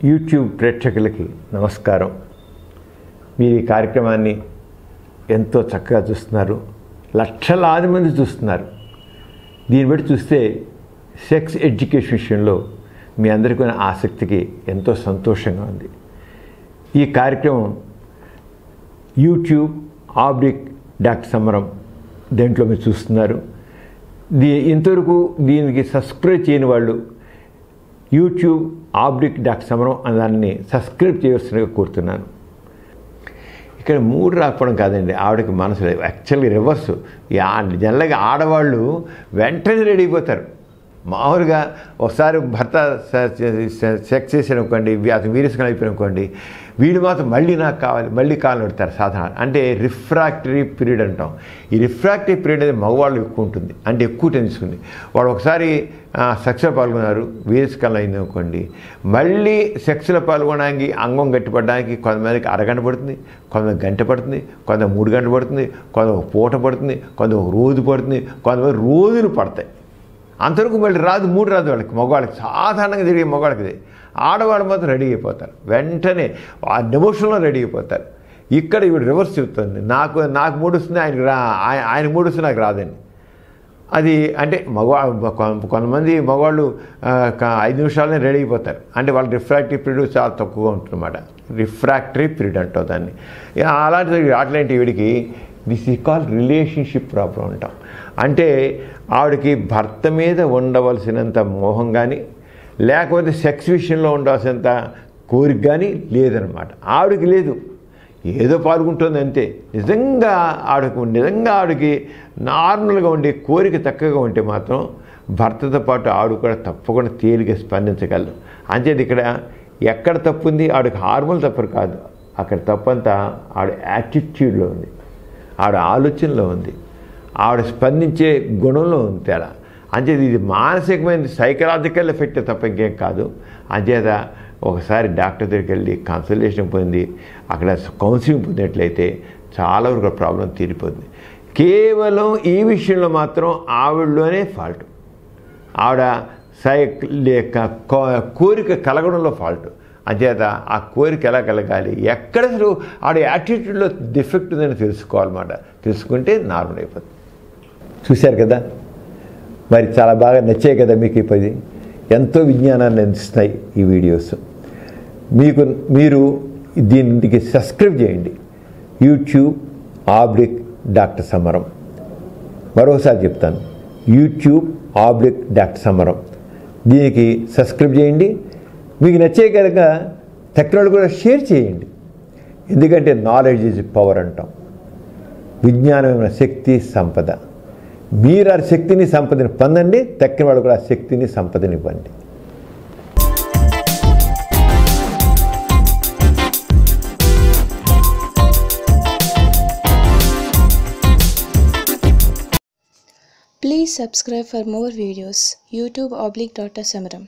YouTube ప్రేక్షకులకి నమస్కారం. మీరు ఈ కార్యక్రమాన్ని ఎంతో చక్కగా చూస్తున్నారు, లక్షలాది మంది చూస్తున్నారు. దీన్ని బట్టి చూస్తే సెక్స్ ఎడ్యుకేషన్ విషయంలో మీ అందరికీ ఉన్న ఆసక్తికి ఎంతో సంతోషంగా ఉంది. ఈ కార్యక్రమం యూట్యూబ్ డాక్టర్ సమరం దేంట్లో మీరు చూస్తున్నారు. ఇంతవరకు దీనికి సబ్స్క్రైబ్ చేయని వాళ్ళు యూట్యూబ్ డాక్టర్ సమరం అనే దాన్ని సబ్స్క్రైబ్ చేయవలసిందిగా కోరుతున్నాను. ఇక్కడ మూడు రాకపోవడం కాదండి, ఆవిడకి మనసు లేదు. యాక్చువల్గా రివర్స్. జనరల్గా ఆడవాళ్ళు వెంటనే రెడీ అయిపోతారు. మామూలుగా ఒకసారి భర్త సెక్స్ చేసాను అనుకోండి, అతను వీరస్కం అయిపోయాను అనుకోండి, వీడు మాత్రం మళ్ళీ నాకు కావాలి, మళ్ళీ కావాలని అడుగుతారు. సాధారణ అంటే రిఫ్రాక్టరీ పీరియడ్ అంటాం. ఈ రిఫ్రాక్టరీ పీరియడ్ అనేది మగవాళ్ళు ఎక్కువ ఉంటుంది, అంటే ఎక్కువ తెలుసుకుంది. వాడు ఒకసారి సెక్స్లో పాల్గొన్నారు, వీరస్కలం అయింది అనుకోండి, మళ్ళీ సెక్స్లో పాల్గొనడానికి అంగం గట్టిపడడానికి కొంతమందికి అరగంట పడుతుంది, కొంతమంది గంట పడుతుంది, కొంత 3 గంటలు పడుతుంది, కొంత ఒక పూట పడుతుంది, కొంత ఒక రోజు పడుతుంది, కొంతమంది రోజులు పడతాయి. అంతవరకు మళ్ళీ రాదు, 3 రాదు వాళ్ళకి. మగవాళ్ళకి సాధారణంగా జరిగే మగవాళ్ళకి. ఆడవాళ్ళు మాత్రం రెడీ అయిపోతారు, వెంటనే ఆ నిమిషంలో రెడీ అయిపోతారు. ఇక్కడ ఇవి రివర్స్ చెప్తుంది, నాకు మూడు వస్తుంది, ఆయన మూడు వస్తుంది, నాకు రాదండి. అది అంటే కొంతమంది మగవాళ్ళు 5 నిమిషాలనే రెడీ అయిపోతారు. అంటే వాళ్ళ రిఫ్రాక్టరీ పీరియడ్ చాలా తక్కువగా ఉంటుందన్నమాట. రిఫ్రాక్టరీ పీరియడ్ అంటాం దాన్ని. అట్లాంటి వీడికి this is called relationship problem అంటాం. అంటే ఆవిడకి భర్త మీద ఉండవలసినంత మోహం కానీ, లేకపోతే సెక్స్ విషయంలో ఉండవలసినంత కోరిక కానీ లేదనమాట. ఆవిడకి లేదు, ఏదో పాల్గొంటుంది అంతే. నిజంగా ఆవిడకి నార్మల్గా ఉండే కోరిక తక్కువగా ఉంటే మాత్రం భర్తతో పాటు ఆవిడ కూడా తప్పకుండా తేలిగా స్పందించగలరు. అంచేది ఇక్కడ ఎక్కడ తప్పు ఉంది, ఆవిడకి హార్మోన్ తప్పు కాదు, అక్కడ తప్పంతా ఆవిడ యాటిట్యూడ్లో ఉంది, ఆవిడ ఆలోచనలో ఉంది, ఆవిడ స్పందించే గుణంలో ఉంది తేడా. అంచేది ఇది మానసికమైన సైకలాజికల్ ఎఫెక్ట్ తప్ప ఇంకేం కాదు. అంచేత ఒకసారి డాక్టర్ దగ్గరికి వెళ్ళి కన్సల్టేషన్ పొంది అక్కడ కౌన్సిలింగ్ పొందినట్లయితే చాలా వరకు ప్రాబ్లం తీరిపోతుంది. కేవలం ఈ విషయంలో మాత్రం ఆవిడలోనే ఫాల్ట్, ఆవిడ కోరిక కలగడంలో ఫాల్ట్. అంచేత ఆ కోరిక ఎలా కలగాలి, ఎక్కడ అసలు ఆవిడ యాటిట్యూడ్లో డిఫెక్ట్ ఉందని తెలుసుకోవాలన్నమాట. తెలుసుకుంటే నార్మల్ అయిపోతుంది. చూశారు కదా, మరి చాలా బాగా నచ్చాయి కదా మీకు. ఇప్పుడు ఎంతో విజ్ఞానాన్ని అందిస్తున్నాయి ఈ వీడియోస్. మీరు దీనికి సబ్స్క్రైబ్ చేయండి, యూట్యూబ్ డాక్టర్ సమరం. మరోసారి చెప్తాను, యూట్యూబ్ డాక్టర్ సమరం. దీనికి సబ్స్క్రైబ్ చేయండి. మీకు నచ్చే కనుక తక్కిన కూడా షేర్ చేయండి. ఎందుకంటే నాలెడ్జ్ ఈజ్ పవర్ అంటాం. విజ్ఞానమైన శక్తి సంపద. మీరు ఆ శక్తిని సంపదని పొందండి, తక్కిన వాళ్ళు కూడా ఆ శక్తిని సంపదని ఇవ్వండి. Please subscribe for more videos. YouTube /Dr. Samaram.